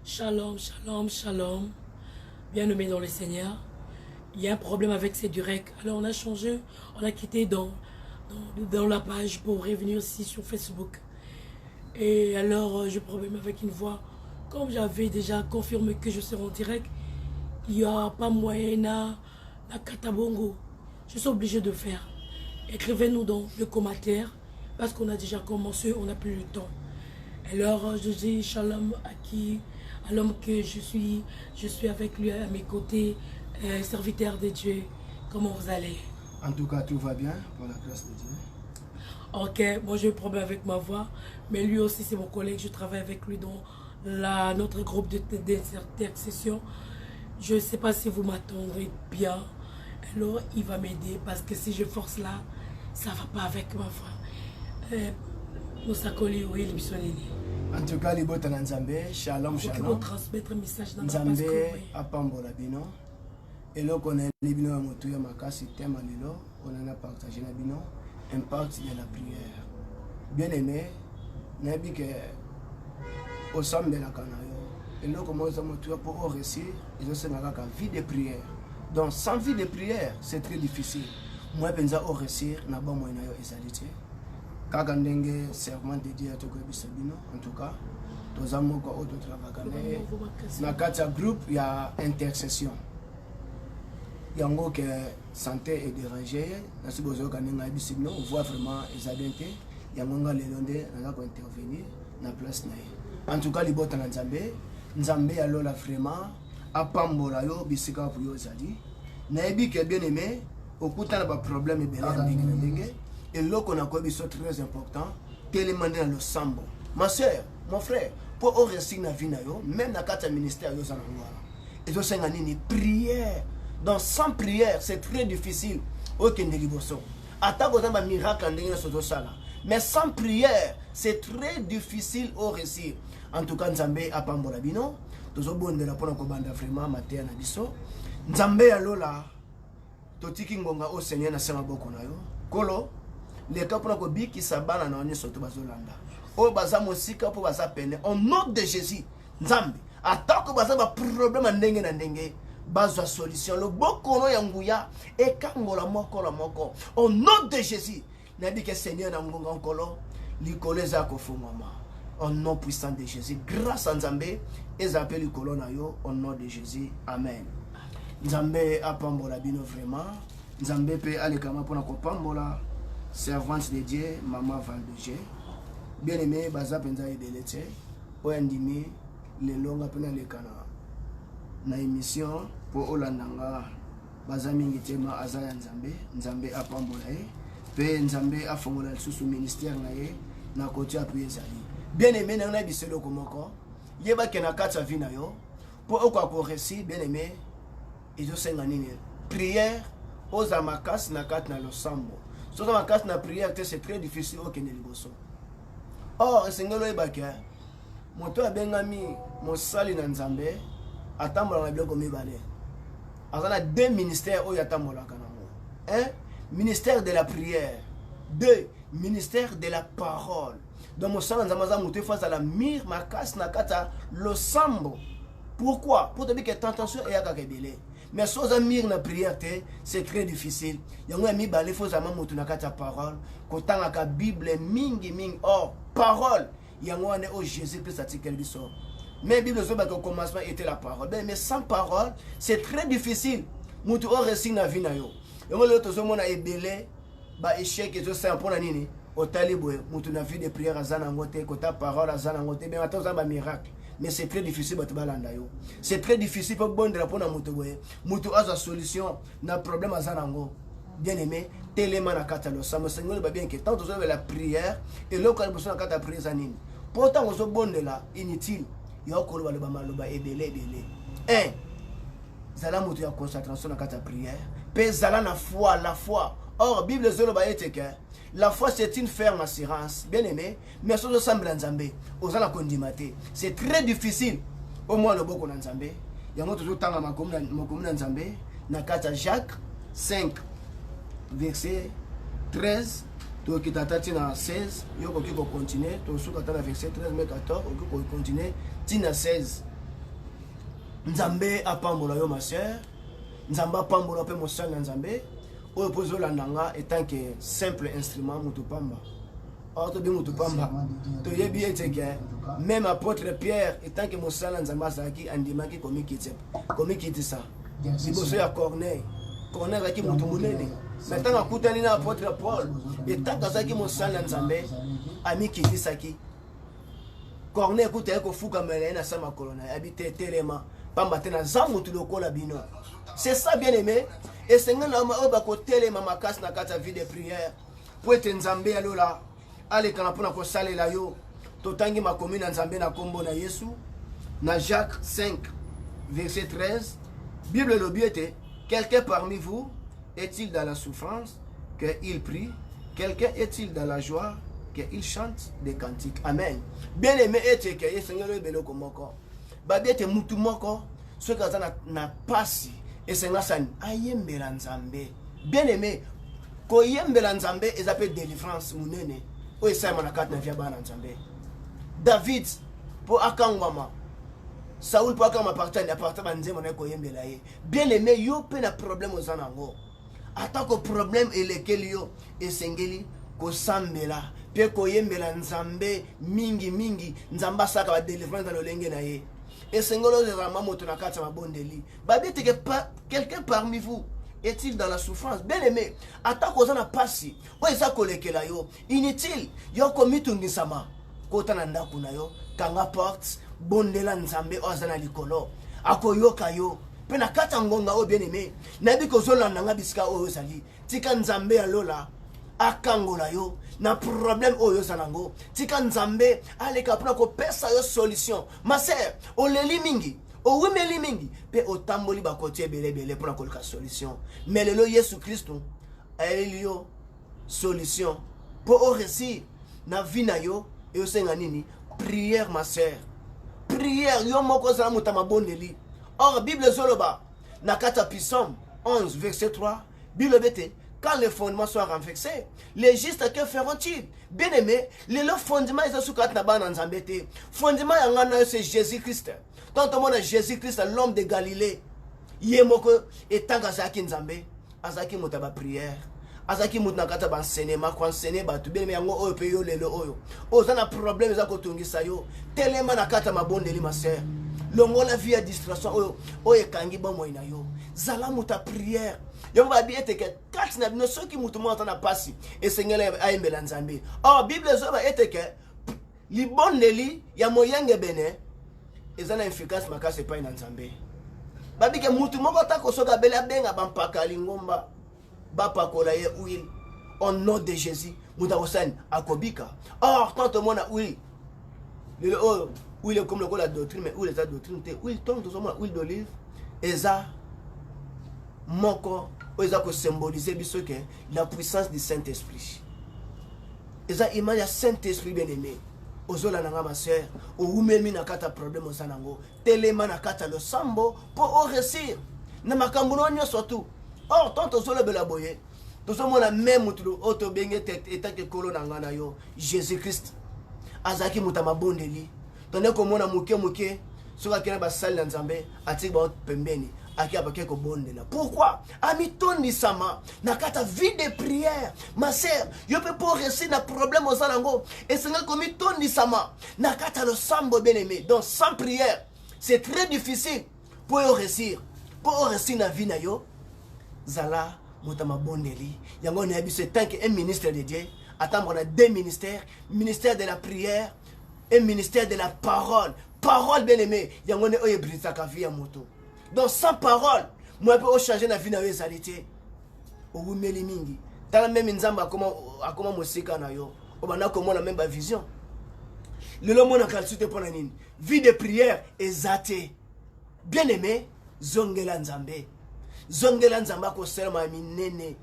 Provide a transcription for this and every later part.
Shalom, shalom, shalom. Bien-aimés dans le Seigneur. Il y a un problème avec ces directs. Alors on a changé, on a quitté dans la page pour revenir aussi sur Facebook. Et alors j'ai problème avec une voix. Comme j'avais déjà confirmé que je serai en direct, il n'y a pas moyen à Katabongo. Je suis obligé de faire. Écrivez-nous dans le commentaire parce qu'on a déjà commencé, on n'a plus le temps. Alors je dis shalom à l'homme que je suis avec lui à mes côtés, serviteur de Dieu. Comment vous allez? En tout cas, tout va bien, pour la grâce de Dieu. Ok, moi j'ai un problème avec ma voix, mais lui aussi c'est mon collègue, je travaille avec lui dans notre groupe d'intercession. Je ne sais pas si vous m'attendrez bien, alors il va m'aider parce que si je force là, ça ne va pas avec ma voix. Nous s'accoler, oui, les missionnaires. En tout cas, les bottes en Nzambé, shalom, shalom. Transmettre un message dans Nzambé, apambola bino. Et là, on a les bino à Motouya Makasi, thème à l'îlot, on en a partagé la bino, impact de la prière. Bien aimé, nayebi ke osambelaka na yo eloko moko eza motuya mpo oréussir ezosenga kaka vie de prière. Donc sans vie de prière c'est très difficile moi mpenza oréussir na bomoi na yo ezali te kaka ndenge serment de Dieu tokoyebisa bino. En tout cas toza moko oyo totravaka na ye na kati ya groupe ya intercession yango ke santé est dérangée nasi bozoyoka ndenge ayebisi bino voit vraiment eza bien te yango nga lelo nde naza kointervenir na place na ye. En tout cas libota na nzambe nzambe alola vraiment apambola yo bisika po yo ezali nayebi ke bien aimé okutana baproblème ebele ya ndenge na ndenge eloko na koyebi so très important telema nde na losambo. Ma soeur mon frère po oréussir na vie na yo même na kati ya ministère yo oza nango wana ezosenga nini? Prière. Donc sans prière c'est très difficile okende liboso ata koza bamiracle ndenge nyonso ozosala mais sans prière c'est très difficile au réussir. En tout cas nzambe apambola bino tozobondela mpona kobanda vraiment mateya na biso nzambe alola totiki ngonga o Seigneur na se maboko na yo kolo leka mpona kobikisa bana na nyonso to bazolanda oyo baza mosika mpo baza pene au nom de Jésus nzambe atako baza baproblème ndenge na ndenge bazwa solution lobokono ya nguya ekangola moko la moko au nom de Jésus nayebi ke Seigneur na ngonga nkolo likolo eza kofungwama au nom puissant de Jésus grâce à nzambe ezapeli likolo na yo au nom de Jésus amen. Nzambe apambola bino vraiment nzambe pe alekama mpona kopambola servante de Dieu maman Valdege bien aimé baza mpenza ebele te oyo andimi lelo nga mpe nalekana na émission mpo olanda nga baza mingi te ma aza ya nzambe nzambe apambola ye mpe nzambe afongola lisusu ministère na ye na koti apo ezali bien aimé nanga nayebisa eloko moko yebake na kati ya vie na yo mpo okoka koréussir bien aimé ezosenga nini? Prière oza makasi na kati na losambo soza makasi na prière te c'est très difficile okende liboso. Or esengeli oyebake moto abengami mosali na nzambe atambolaka na biloko mibale aza na deux ministères oyo atambolaka nango. 1 ministère de la prière, 2 ministère de la parole. Donc mosala nzambe aza moto efo azala mire makasi na kati ya losambo. Pourquoi? Pour te dire que tentation eyakaka ebele mais si oza mire na prière te c'est très difficile yango ya mibale efo ozala moto na kati ya parole kotangaka bible mingi mingi. Or parole yango wana oyo Jésus Christ atikeli biso mais bible ezobaka au commencement était la parole mais sans parole c'est très difficile moto oyo réussir na vie na yo yango lelo tozomona ebele baéchec ezosala mpona nini? Otali boye moto na vie de prière aza nango te kota parole aza nango te mais ata oza bamiracle mais c'est très difficile bato balanda yo c'est très difficile mpo bondela mpona moto boye moto azwa solution na problème aza nango. Bien aimé telema na kati ya losambo sengoli babien ke tant tozobela prière eloko ya liboso na kati ya prière eza nini? Mpo ntango ozobondela inutile ya okoloba loba maloba ebele ebele. Zala moto ya concentration na kati ya prière mpe zala na foi la foi. Or bible ezoloba ete ke la foi c'est une ferme assurance bien aimé mais sozo sambela nzambe ozala kondima te c'est très difficile au moins loboko na nzambe yango tozotanga makomi na nzambe na kati ya Jacques 5 verset 13 tokita tati na 16 yo koki kocontinue tosuka ta na verset 13 mais 14 oki kocontinue ti na 16. Nzambe apambola yo ma sœur nzambe apambola mpe mosali na nzambe oyo mpo ozolanda nga etant que simple instrument moto pamba. Or tobi moto pamba toyebi ete ke même apôtre Pierre etant que mosala nzambe azalaki andimaki komikitisa liboso ya Corneille azalaki moto monene mais ntango akutani na apôtre Paul etant que azalaki mosala nzambe amikitisaki Corneille ekutaki kofukamela ye na sa makolo na ye abi te telema pamba te naza motu lokola bino. C'est ça bien aimé et Seigneur na oyo bakotelema makasi na kati ya vie de prière po ete nzambe alola alekana mpona kosalela yo. Totangi makomi na nzambe na kombo na Yesu na Jacques 5 verset 13 Bible elobi ete quelqu'un parmi vous est-il dans la souffrance qu'il prie? Quelqu'un est-il dans la joie qu'il chante des cantiques? Amen. Bien aimé ete ke Seigneur oyebele komoko babi ete mutu moko soki aza na pasi esenga sani ayembela nzambe. Bien aimé koyembela nzambe eza mpe délivrance monene oyo esalema na kati na vie ya bana nzambe. David pour akangwama. Saoul pour akangwama appartement nzema na ko yembela ye. Bien aimé yo pe na problème aux anango. Ata ko problème elekel yo esengeli ko sambela pe ko yembela nzambe mingi nzamba saka ba délivrance dans le lenge na ye. Esengolo de rama moto na kata mabondeli. Babi teke quelqu'un parmi vous est-il dans la souffrance? Bien aimé, ata ko zana pasi, o eza kolekela yo, inutile, yo komitungi sama. Kota na ndaku na yo, kanga porte, bondela nzambe o zana likolo. Ako yoka yo. Pe na kata ngonga o bien aimé, nabi ko zolanda nga bisika o yozali. Tika nzambe ya lola, akangola yo, na problème o yozalango. Tika nzambe, aleka puna ko pesa yo solution. Ma sœur, o leli mingi. O wimeli mingi pe otamboli ba kotie belé pour la kolka solution. Mais le Jésus Christ aelio solution pour réussir na vie na yo et o senga nini prière ma sœur. Prière yo moko za mutama bondeli. Or Bible zoloba na kata Psaume 11 verset 3 Bible bete quand les fondements sont renversés, les justes que feront-ils? Bien aimé, le fondement est sous quatre naban en zambete. Fondement yangana c'est Jésus-Christ. Tant que mon Jésus-Christ, l'homme de Galilée, yemoko etanga zaki nzambe, azaki mutaba prière, azaki mutnakata ba enseignement, ko enseigner ba tu bien mais yango oyo pe yo lelo oyo. Ozana problème za ko tungisa yo. Telema nakata mabondeli ma sœur. Longo la vie à distraction oyo kangi ba moina yo. Zala muta prière. Yo va bien te que quatre na no soki mutu mo atana pasi et Seigneur ayembela nzambe. Oh Bible zo ba ete que li bondeli ya moyenge bene ezana efficace makase pa ina nzambe. Babi ke mutu moko ta ko soka bela benga bampaka lingomba bapakola ye huile au nom de Jésus. Muta osani akobika. Or tant mon a huile. Le huile comme le la doctrine mais huile ta doctrine te huile tombe tout mon huile d'olive eza moko eza ko symboliser biso que la puissance du Saint-Esprit. Eza image ya Saint-Esprit bien-aimé. Ozola nanga ma sœur, o umemi na kata problème osanango, telema na kata le sambo pour réussir. Na makambo no nyo surtout. Or tant ozola bela boye, tozomona même mutu auto benge eta ke kolo nanga na yo, Jésus-Christ. Azaki mutama bondeli. Tone ko mona muke soka kena ba sali na nzambe, ati ba pembeni. Pourquoi? Amitondi sama nakata vie de prière. Ma sœur, yo peux pas réussir na problème aux alango. Et c'est comme mitondi sama nakata le sambo bien aimé. Donc sans prière, c'est très difficile pour réussir. Pour réussir na vie na yo, zala mutama bondeli. Yango ne habite tant qu'un ministre de Dieu. Attends, on a deux ministères, ministère de la prière et ministère de la parole. Parole bien aimé. Yango ne oye brisa ka vie moto. Donc sans parole, moi je peux changer la vie dans les réalités. Au meli mingi. Dans la même nzamba comment musika na yo. Au bana comment la même vision. Le monde a calcité pour la nini. Vie de prière exatée. Bien aimé, zongela nzambe. Zongela nzamba ko selma minene.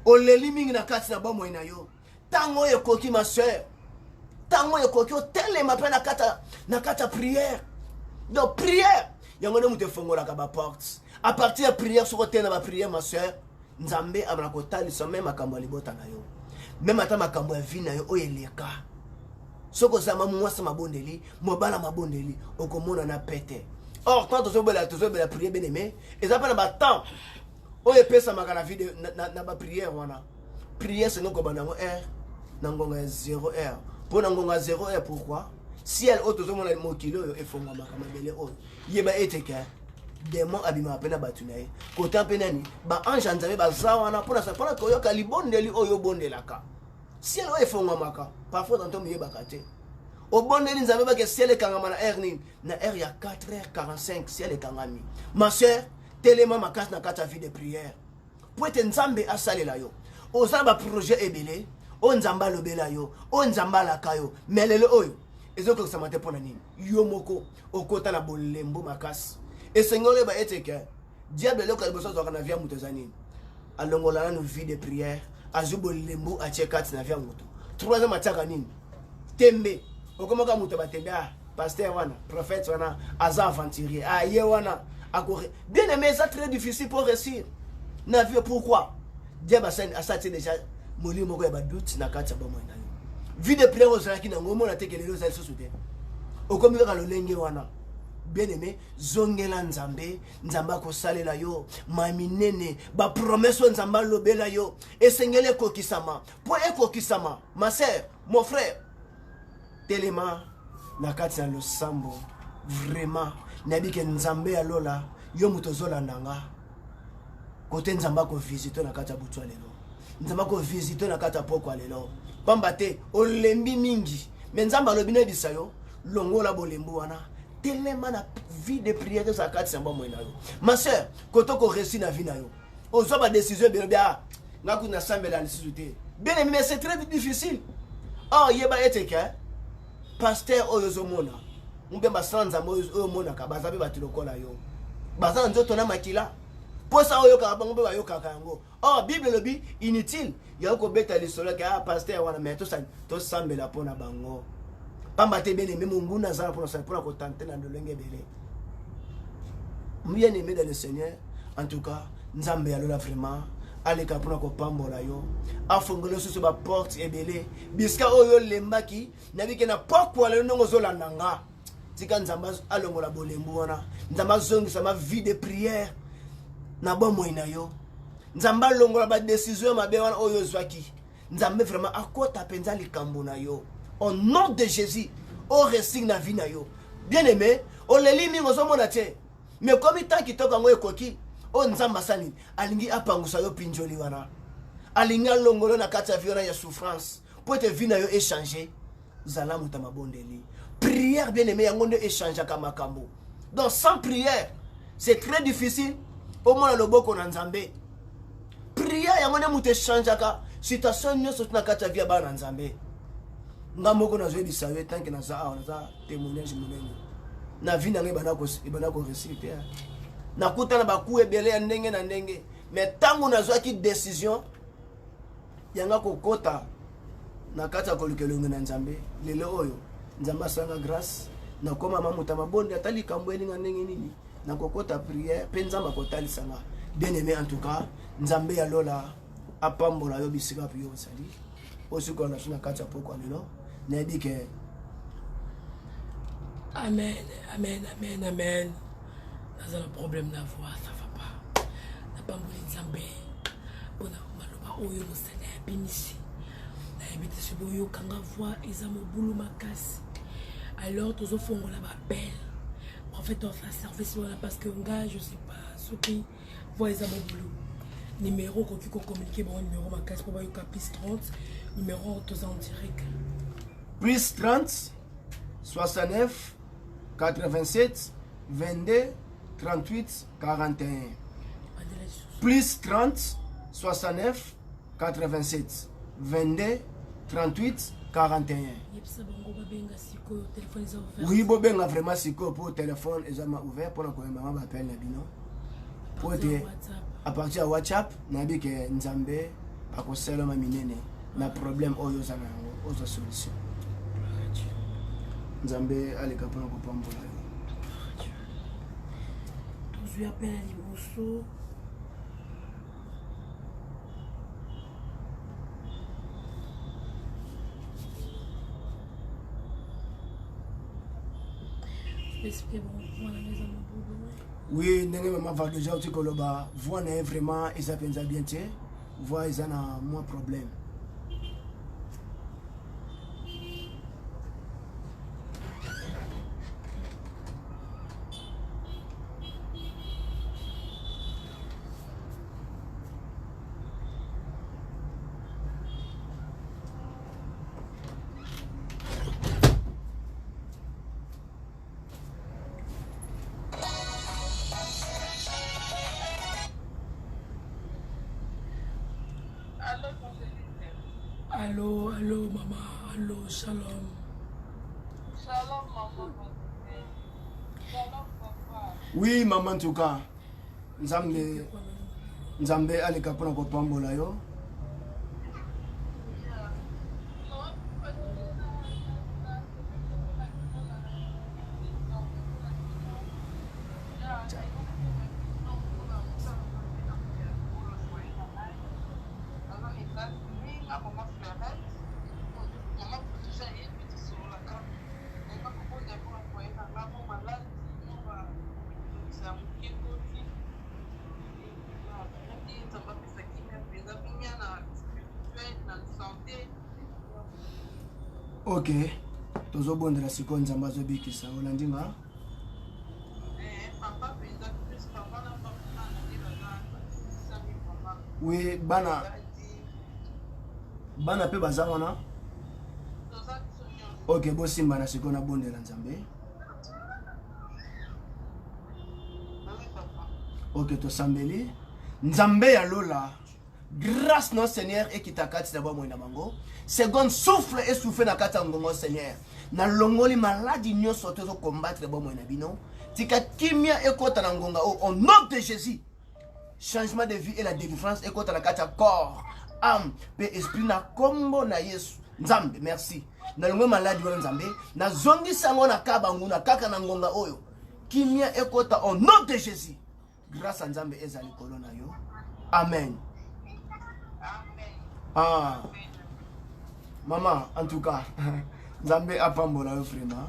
O leli mingi na kati na bomo ina yo. Tango ye koki ma sœur. Tango ye koki o tele ma pe na kata prière. Donc prière. Yango mute fongola ka ba porte. À partir de prière sur côté na ba prière ma sœur, nzambe abana ko tali so même makambo libota na yo. Même ata makambo ya vie na yo oyeleka. Soko sama mwasa mabondeli, mobala mabondeli, okomona na pete. Or quand tozobela prière bien aimé, et ça pas na ba temps. Oye pesa makala vie de na ba prière wana. Prière c'est non ko banango r na ngonga 0 r. Pour na ngonga 0 r pourquoi? Si elle auto zomona mo kilo e fonga makama bele o. Yeba eteke démon abima pena batunaye. Kota penani ba ange nzambe ba zawana pour na ko yoka libondeli oyo bondelaka. Si elle e fonga maka, parfois dans ton milieu bakate. Au bondeli nzambe ba ke si elle kangama na r ni na r ya 4h45 si elle kangami. Ma sœur, telema makas na kata vie de prière. Pour être nzambe asalela yo. O zamba projet ebele, o nzamba lobela yo, o nzamba la kayo, melele oyo. Ezoko samate pona nini yo moko okota na bolembo makasi et sengole ba eteke diable le ka boso zoka na via muto zanini alongola na vie de prière azubo lembo a chekat na via muto troisième ataka nini tembe okomoka muto batembe pasteur wana prophète wana aza aventurier ye wana akore bien aimé ça très difficile pour réussir na vie. Pourquoi diable a sati déjà molimo ko ba doute na kati ba moina vie de prière ozalaki nango omona te kelelo ozali susu te okomi kaka lolenge wana. Bien aimé, zongela nzambe, nzamba kosalela yo, maminene, ba promesse nzamba lobela yo, esengele kokisama, po ekokisama, ma sœur, mon frère. Telema, na kati na losambo, vraiment, nabi ke nzambe alola, yo mutozola nanga. Kote nzamba ko visite na kati ya butu lelo. Nzamba ko visite na kati ya poko lelo. Pamba te, olembi mingi, mais nzamba lobine bisayo, longola bolembu wana. Tellement la vie de prière de sa carte c'est bon moi. Ma soeur, quand on réussit la vie na yo, on a ma décision bien bien. Na kuna sambe la nécessité. Bien mais c'est très difficile. Oh yeba eteka pasteur oyozomona. Mbe basanza moyo mona ka bazabe batilokola yo. Bazana nzoto na makila. Posa oyo ka bango ba yo kaka yango. Oh Bible lobi inutile. Ya ko beta lisolo ka pasteur wana mais to sambe la pona bango. Pamba te bien aimé mon nazara pour tenter dans le lingue belé. Bien aimé dans le Seigneur, en tout cas, nzambe alola vraiment ale kapuna ko pambola yo. Afongolo sur ba porte et belé. Biska oyo lembaki, nabi ke na pokwa le nongo zolandanga. Tika nzamba alongola bolembu wana. Nzamba zongi sama vie de prière. Na bon moina yo. Nzamba longola ba décision mabe wana oyo zwaki. Nzambe vraiment akota penza likambo na yo. Au nom de Jésus, on resigne la vie na yo. Bien aimé, on les lit mingo zomo na tie. Mais comme il tant qui toka ngo ekoki, on nzamba sani, alingi apangusa yo pinjoli wana. Alingi longolo na kati ya viona ya souffrance. Pour te vie na yo échanger, zala mutama bondeli. Prière bien aimé, yango nde échanger kama kambo. Donc sans prière, c'est très difficile. Au moins le boko na nzambe. Prière yango nde muté changer ka situation nyoso na kati ya via ba na nzambe. Ngamoko na zoedi sawe tant que na za témoignage monene na vie na ngebana ko réciter na kuta na baku ebele ya ndenge na ndenge mais tango na zwaki décision yanga kokota na kata ko lukelongo na nzambe lelo oyo nzamba sanga grâce na koma mamuta mabonde atali kambo elinga ndenge nini na kokota prière pe nzamba kotali sanga bien aimé en tout cas nzambe ya lola apambola yo bisika pi yo sali aussi qu'on a na kata poko lelo. Amen, amen, amen, amen. Dans un problème de voix, ça va pas. Na pas mouli nzambe. Bona maloba oyo mosala ya bimisi. Na ebite se boyo kanga voix ezamo bulu makasi. Alors tozo fongola ba belle. Prophète on fait service voilà parce que nga je sais pas ce qui voix ezamo bulu. Numéro ko ki ko communiquer bon numéro makasi pour boyo plus 30 numéro tous en direct. Plus 30, 69, 87, 22, 38, 41. Plus 30, 69, 87, 22, 38, 41. Oui, bobenga vraiment siko pour téléphone ezama ouvert pour que maman m'appelle nabino. Pour à partir de WhatsApp, nabi ke nzambe akosela maminene na problème oyo zana ozo solution. Nzambe aleka pona ko pambola. Je appelle à Liboso. Oui, ndenge maman va déjà aussi koloba voix na vraiment isa penza bien te voix isa na moins problème. Allô, allô, maman, allô, shalom. Shalom, maman. Shalom, papa. Oui, maman, en tout cas. Nzambe aleka pona ko pambola yo. Ok. Tozobondela siko nzamba zobikisa olandinga. Papa penza plus papa na papa na ndila sami papa. Oui, bana pe baza wana. Ok, bosimba na siko na bondela nzambe. Ok, tosambeli. Nzambe ya lola. Grâce notre Seigneur et qui t'a kati d'abord moi na bango. Seconde souffle et souffle na kati ngongo Seigneur. Na longoli maladie nyonso tozo combattre d'abord moi na bino. Tika kimia ekota na ngonga au nom de Jésus. Changement de vie et la délivrance ekota na kati corps, âme, et esprit na kombo na Yesu. Nzambe, merci. Na longoli maladie wana nzambe, na zongi sango na kabangu na kaka na ngonga oyo. Kimia ekota au nom de Jésus. Grâce à Nzambe ezali kolona yo. Amen. Ah, maman, en tout cas, Nzambe apambola yo vraiment.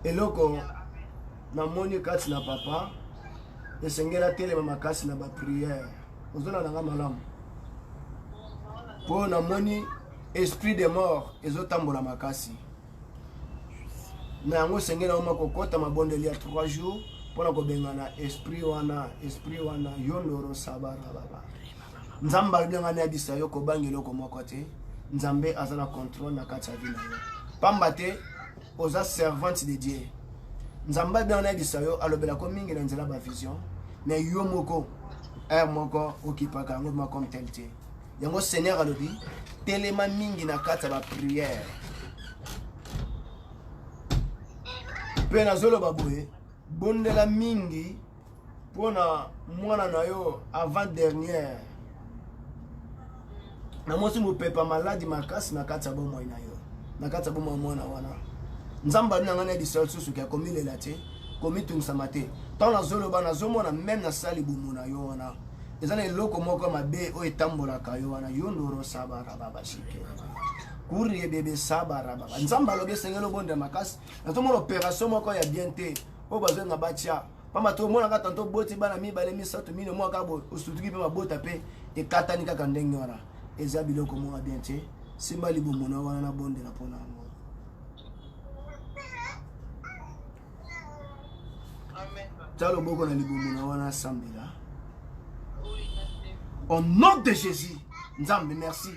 Eloko na moni kati na papa, esengela telema makasi na ba prière. Ozona nanga malamu. Po na moni esprit de mort ezotambola makasi. Na yango sengela oma kokota mabondeli ya 3 jours pona ko bengana esprit wana yondoro sabara baba. Nzamba alibanga na bisa yo ko bangelo ko mokote. Nzambe azana contrôle na kati ya vina yo. Pamba te oza servante de Dieu. Nzamba bien na bisa yo alobela ko mingi na nzela ba vision. Mais yo moko moko okipaka ngo comme tel te. Yango Seigneur alobi telema mingi na kati ya ba prière. Pe na zolo baboye bondela mingi pona mwana na yo avant dernière. Na mosi mo pepa maladi makasi na kati ya bomo ina yo. Na kati ya bomo mwana wana. Nzamba na ngana di sol susu ka komi lela te, komi tungisa te. Tant na zolo bana zomo na même na sali bomo na yo wana. Ezana eloko moko mabe o etambola ka yo wana yo ndoro sabara baba shike. Kuri bebe sabara baba. Nzamba lobe sengelo bonde makasi. Na to mon opération moko ya bien te. O bazo na batia. Pama to mona ka tanto boti bana mi bale mi sato mino mo ka bo osutuki pe mabota pe e katani kaka ndenge wana. Eza biloko mo bien te. Simba libomo na wana na bonde na pona ngo. Amen. Talo boko na libomo na wana sambila. Au nom de Jésus, Nzambe merci.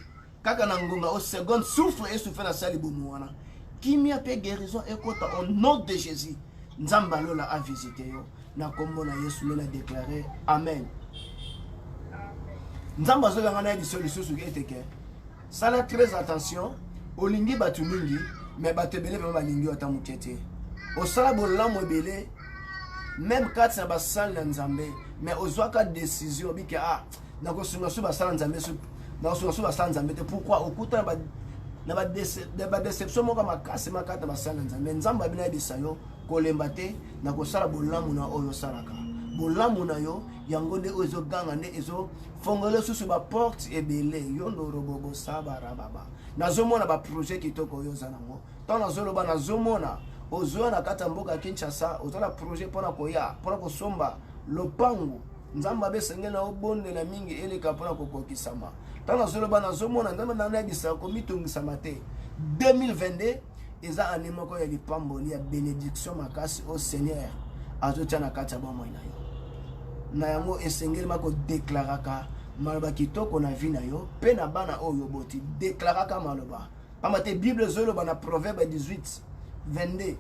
Kaka na ngonga au second souffle et souffle na sali bomo wana. Kimia pe guérison ekota au nom de Jésus. Nzamba lola a visité yo. Na kombo na Yesu lola déclaré amen. Nzamba zo ngana di solution su eteke. Sala très attention, olingi batu mingi, mais batu belé ba lingi ota mukete. O sala bolamo belé même quand ça va sal na Nzambe, mais ozwaka décision bi ke na ko sunga su ba sala Nzambe su na sunga su ba sala Nzambe te pourquoi okuta ba na ba déception mo ka makasi makata ba sala Nzambe. Nzamba bina di sayo ko lemba te na ko sala bolamo na oyo salaka. Bolamu na yo yango nde ozo ganga nde ezo fongole susu ba porte ebele yondo robobo sabara baba nazomona ba projet kitoko yo zanango tant nazoloba nazomona ozo na kata mboka Kinshasa ozala projet pona koya pona kosomba lopango nzamba besenge na obonde na mingi eleka pona kokokisama tant nazoloba nazomona nzamba na bisa ko mitungisa mate 2022 eza année moko ya lipamboli ya bénédiction makasi au Seigneur azotia na kata bomo ina yo na yango esengeli mako deklaraka maloba kitoko na vie na yo pe na bana oyo boti deklaraka maloba pamba te Bible zoloba na Proverbe 18 22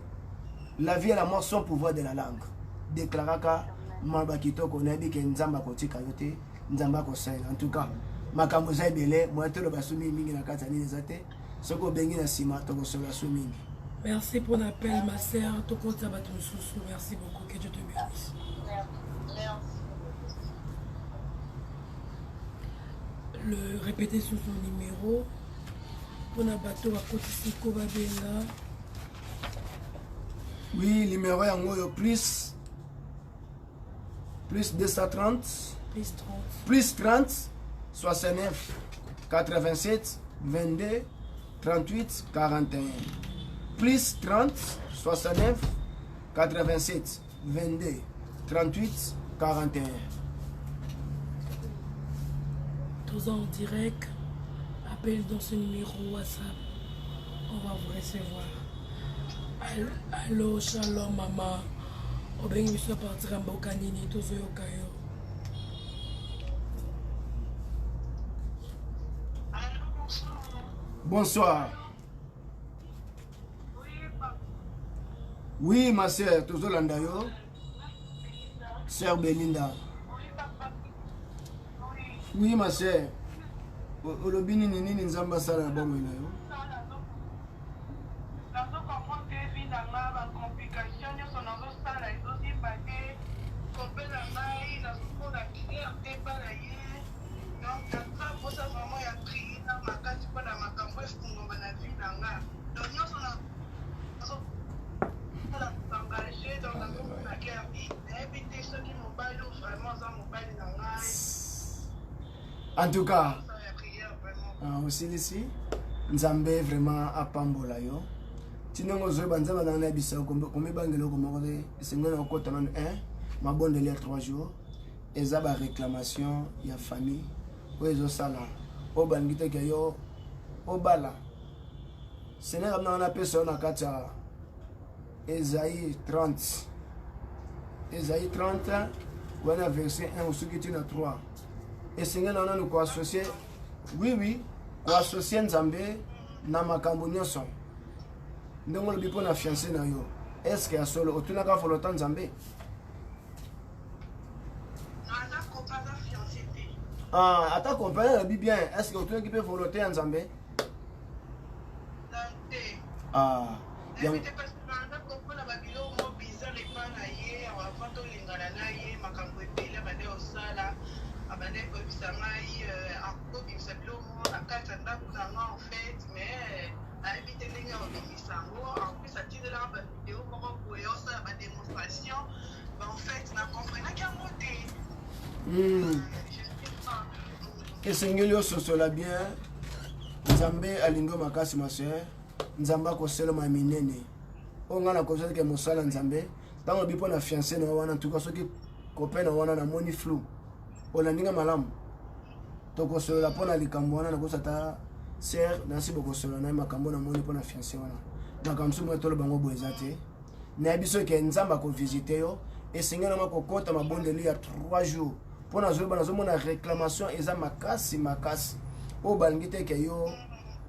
la vie et la mort sont pouvoir de la langue deklaraka maloba kitoko na bi ke nzamba kotika yo te nzamba ko sala en tout cas makambo za ebele mo te lo basumi mingi na kata ni ezate soko bengi na sima to ko sola su mingi. Merci pour l'appel ma sœur to konta ba to susu merci beaucoup que Dieu te bénisse. Merci. Le répéter sous son numéro pour un bateau à Kotisiko Babenga. Oui, numéro yango plus 230 plus 30 69 87 22 38 41 plus 30 69 87 22 38 41. Tous en direct, appelle dans ce numéro WhatsApp On va vous recevoir. Allô, shalom, maman. Au bien, je suis parti à Mbokanini, tout ce au Kayo. Bonsoir. Oui, ma soeur, toujours Landayo. Sœur Belinda. Oui, ma soeur. Olobini nini nzamba sala na bango na yo. En tout cas, aussi ici, Nzambe vraiment à Pambola yo. Tinongo zo banzaba na na bisa comme bangelo comme ngode sengona ko tanon 1 ma bonne de 3 jours eza ba réclamation ya famille ozo sala o bangite ke yo o bala sene ramna na pesa na kata Esaïe 30 Esaïe 30 wana verset 1 usukiti na 3 et sengona na ko associer oui ko associer Nzambe na makambo nyonso. Ndongo le bipo na fiancé na yo. Est-ce que ya solo otuna ka folotan Nzambe? Ah, ata compagnie la bien. Est-ce que otuna ki peut foloter Nzambe? Ah, bien. Et Seigneur sosola bien. Nzambe alingo makasi ma soeur. Nzamba ko selo ma minene. Onga na kozo ke mosala Nzambe. Tango bipo na fiancé na wana en tout cas soki copain na wana na moni flou. Olandinga malamu. Toko solo pona likambo wana na kosata ser nasi boko solo na makambo na moni pona fiancé wana. Makamsu mo tolo bango boezate. Na biso ke Nzamba ko visiter yo et Seigneur na ko kota mabondeli ya 3 jours. Pour na zomona réclamation eza makasi o balingite ke yo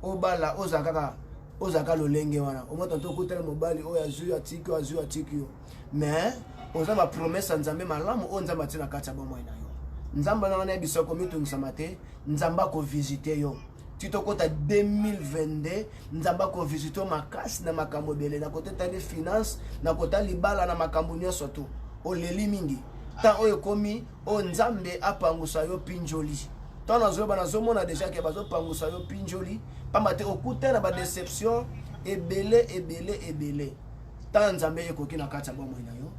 o bala ozaka lolenge wana o moto to kutela mobali o azu atiki yo mais oza ba promesse Nzambe malamu o Nzamba tina kati ba moyo na yo Nzamba na biso ko mitungisa mate Nzamba ko visiter yo tito kota 2022 Nzamba ko visiter makasi na makambo bele na côté tali finance na kota libala na makambo nyonso to o leli mingi ta oyo komi o Nzambe apangusa yo pinjoli tana zo bana zo mona déjà ke bazo pangusa yo pinjoli pamba te okutela ba déception ebele ta Nzambe ekoki na kati ya bomo na yo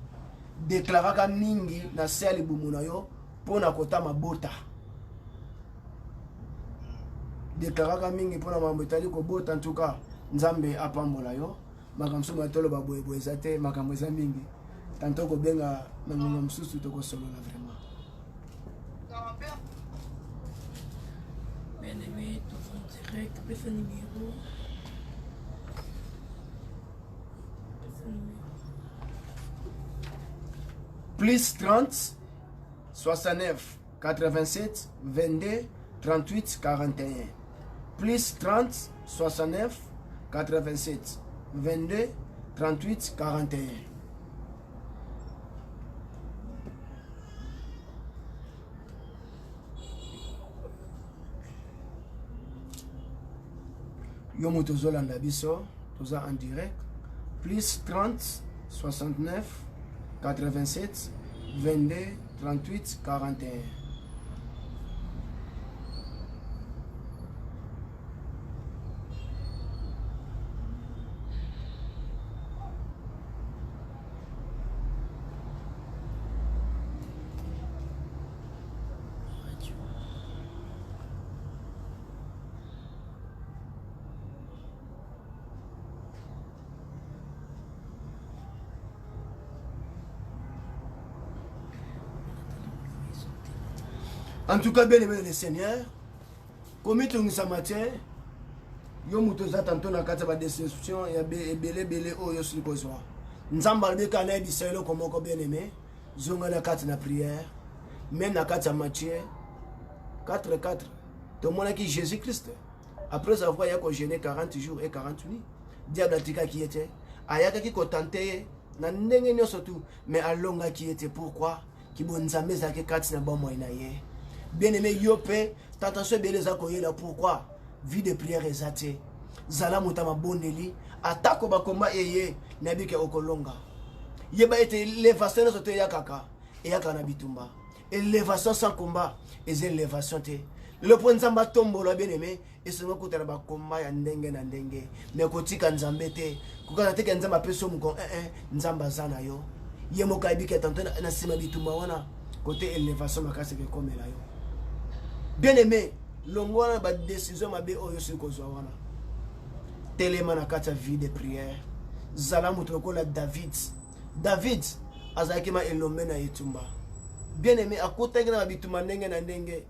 déclaraka mingi na seli bumu na yo pona kota mabota déclaraka mingi pona mambo etali ko bota en tout cas Nzambe apambola yo makamso matolo ba boyebo ezate makambo eza mingi tanto ko benga na ngonga msusu to ko solo na vraiment. Bien-aimé, tous en direct, pèse le numéro. Plus 30 69 87 22 38 41. Plus 30 69 87 22 38 41. Yomo tozolanda biso, toza en direct. Plus 30 69 87 22 38 41. En tout cas, bien aimé le Seigneur, comme il te matin, yo muto za tanto na kati ba déception ya belé o yo sili kozwa nzamba beka na biselo komoko bien aimé zonga na kati na prière même na kati ya Matthieu 4:4 tout le monde qui Jésus-Christ après avoir gêné 40 jours et 40 nuits diable atika qui était ayaka ki ko tenter na ndenge nyoso tu mais alonga qui était pourquoi ki bonzambe za ke kati na bomo ina ye bien aimé yo pe tentation belé za ko yela pourquoi vie de prière ezate zala mutama bondeli atako ba komba eye na bike okolonga yeba ete l'élévation na sote ya kaka e ya kana bitumba élévation sans combat et élévation te le point nzamba tombolo bien aimé et ce ngo kutara ba komba ya ndenge na ndenge mais kotika nzambe te kokana te nzamba peso muko nzamba zana yo yemo kaibike tanto na sima bitumba wana côté élévation makase ke komela yo bien aimé longona ba décision mabe oyo sikozo wana telema na kati vie de prière zala muto kola David azaki ma elombe na etumba bien aimé akotaki na bituma ndenge na ndenge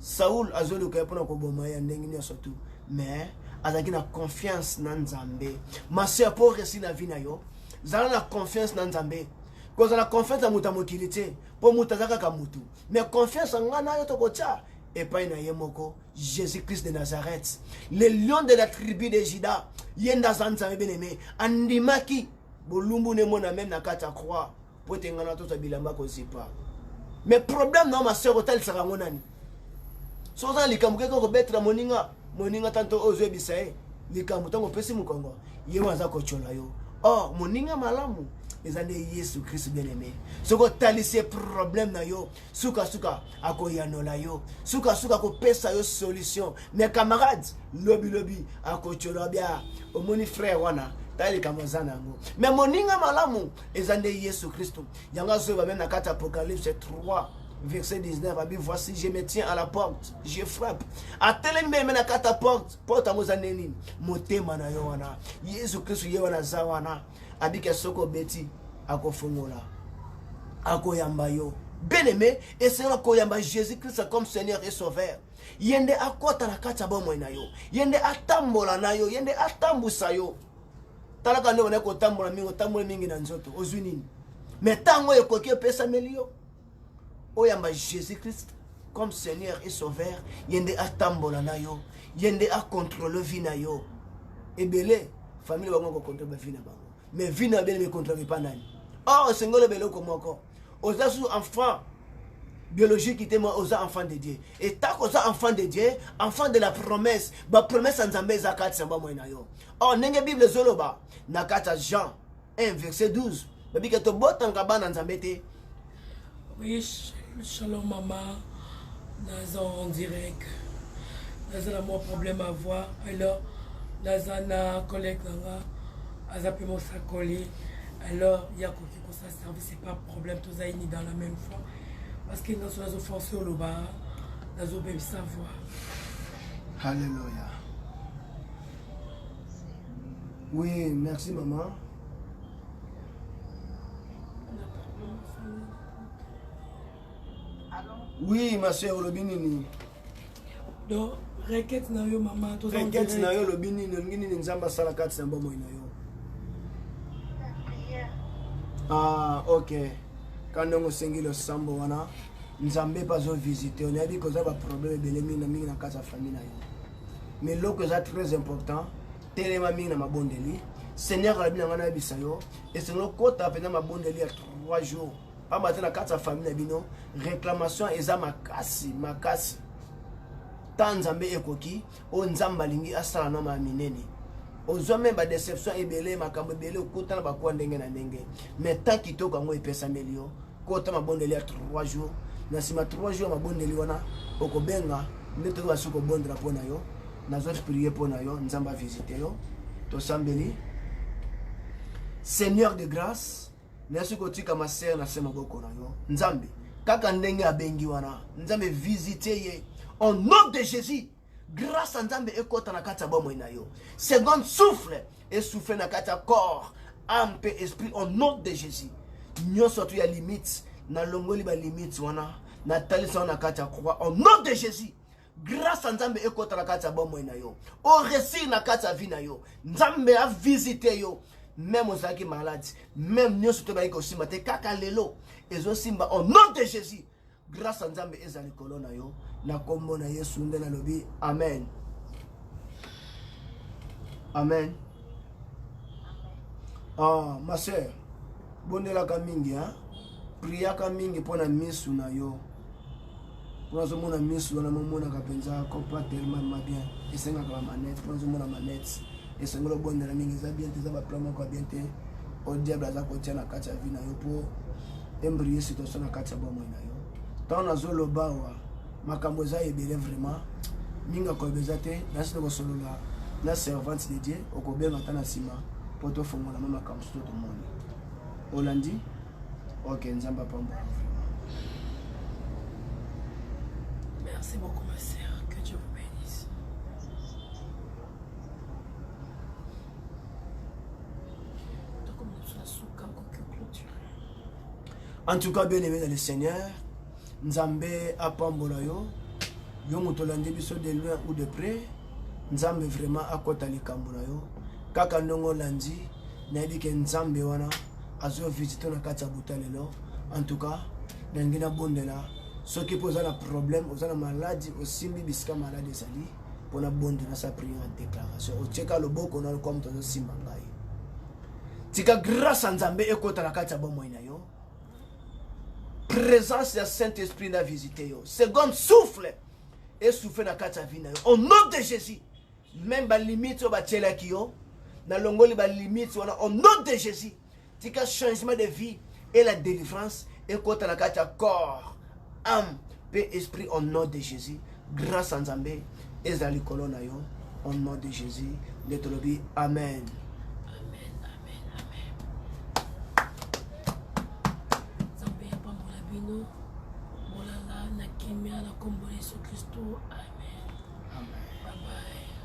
Saul azoluka pona ko boma ya ndenge ni surtout mais azaki na confiance na Nzambe ma sœur pour réussir na vie na yo zala na confiance na Nzambe ko zala confiance na muta mokilité po muta zaka ka mutu mais confiance ngana yo to kocha et pas na yemoko Jésus-Christ de Nazareth le lion de la tribu de Juda yenda zanza bien aimé andimaki bolumbu ne mona même na kata croix pour te ngana to bilamba ko sipa mais problème non ma sœur hotel sera ngonani so za likamuke ko betra moninga tanto ozo bisae likamu tango pesi mukongo yewa za ko chola yo oh moninga malamu ezande Yesu Christ bien aimé soko talise problème na yo suka ako yanola yo suka ko pesa yo solution mes camarades lobi ako chola bia omoni frère wana tali kamozana ngo mais moninga malamu ezande Yesu Christ yanga zo ba même na kata Apocalypse 3 verset 19 abi voici je me tiens à la porte je frappe atelemi même na kata porte amozaneni motema na yo wana Yesu Christ ye wana za wana abike soko beti akofungola akoyamba yo bien aimé et c'est akoyamba Jésus-Christ comme Seigneur et Sauveur yende akota na kata bomo na yo yende atambola na yo yende atambusa yo talaka ndo na ko tambola mingi na nzoto ozwinini mais tango ekoki pesa melio oyamba Jésus-Christ comme Seigneur et Sauveur yende atambola na yo yende a contrôler vie na yo ebele famille bango ko contrôler vie na bango mais vie na bien me contrôler pas nani oh sengolo belo komoko oza sous enfant biologique qui était moi aux enfants de Dieu et tant aux enfants de Dieu enfants de la promesse ba promesse nzambe zakat samba mo na yo oh nenge bible zoloba na kata Jean 1 verset 12 babi ke to botanga bana nzambe te. Oui, shalom maman, en direct. Dans un problème à voir. Alors, dans un collègue, a zappé mon sacolé. Alors, il y a quelque chose à servir, c'est pas problème, tout ça ni dans la même foi. Parce que nous sommes offensés au bas, nous avons besoin de savoir. Alléluia. Oui, merci maman. Oui, ma soeur Lobinini. Donc, requête na yo maman, tout ça. Requête na yo Lobinini, ngini nzamba sala kat samba mo na yo. Ah, OK. Quand on sengi le sambo wana, nzambe pas zo visiter, on a dit que ça va problème belemi na mingi na kasa famille na yo. Mais lo que ça très important, telema mingi na mabondeli, Seigneur la bina ngana bisayo, et c'est no kota pena mabondeli à 3 jours. Pas matin na kata famille na bino, réclamation eza makasi. Tanzambe ekoki, o nzamba lingi asala na ma minene. Ozo même ba déception ebele makambo ebele okota na bakwa ndenge na ndenge. Mais tant kitoko ngo epesa melio, kota mabondeli à 3 jours. Na sima 3 jours mabondeli wana, okobenga ndeto ba suko bondra pona yo, na zo prier pona yo, nzamba visiter yo. To sambeli. Seigneur de grâce, merci kotika ma sœur na sema boko na yo. Nzambe, kaka ndenge abengi wana. Nzambe visiter ye. Au nom de Jésus, grâce à Nzambe ekota na kata bomo na yo. Second souffle et souffle na kata corps, âme et esprit au nom de Jésus. Nyoso tu ya limite na longoli ba limite wana na talisa na kata croix au nom de Jésus. grâce à Nzambe ekota na kati ya bomoi na yo o réussir na kati ya vie na yo Nzambe a visité yo même ozalaki malade même nyonso to bayiki kosimba te kaka lelo ezosimba au nom de Jésus grâce à Nzambe ezali kolo na yo na kombo na Yesu nde na lobi amen amen. Ah ma sœur bondelaka mingi hein priaka mingi pona misu na yo pour zo mona misu na mona ka penza ko pas tellement bien et senga ka manette pour zo mona manette et senga lo bondela mingi za bien te za ba plan ko bien te o diable za ko tia na kati ya vie na yo pour embrier situation na kati ya bomo na yo tant na zo lo bawa makambo za ebele vraiment minga ko bezate na sino ko solola la servante de Dieu au kobenga tana sima poto fongola mama comme tout le monde Olandi OK Nzamba pamba. Merci beaucoup ma sœur, que Dieu vous bénisse. En tout cas bien aimé dans le Seigneur Nzambe apambola yo yo mutolandi biso de loin ou de près Nzambe vraiment akota likambo na yo kaka ndongo landi na yebike Nzambe wana azo visiter na kati ya butalelo. En tout cas ndengina bondela soki poza na problème ozana maladie osimbi bisika maladie sali pona bondela sa prière en déclaration o cheka loboko na comme tozo simba ngai tika grâce à Nzambe ekota na kati ya bomoi na yo présence du Saint-Esprit na visiter yo second souffle et souffle na kati ya vie na yo au nom de Jésus même ba limite ba tchela kiyo na longoli ba limite wana au nom de Jésus tika changement de vie et la délivrance et kota na kati ya corps âme et esprit au nom de Jésus grâce à Nzambe ezali kolona yo au nom de Jésus netolobi amen. Molala na kimia na kombo Yesu Kristo amen. Amen. Bye bye.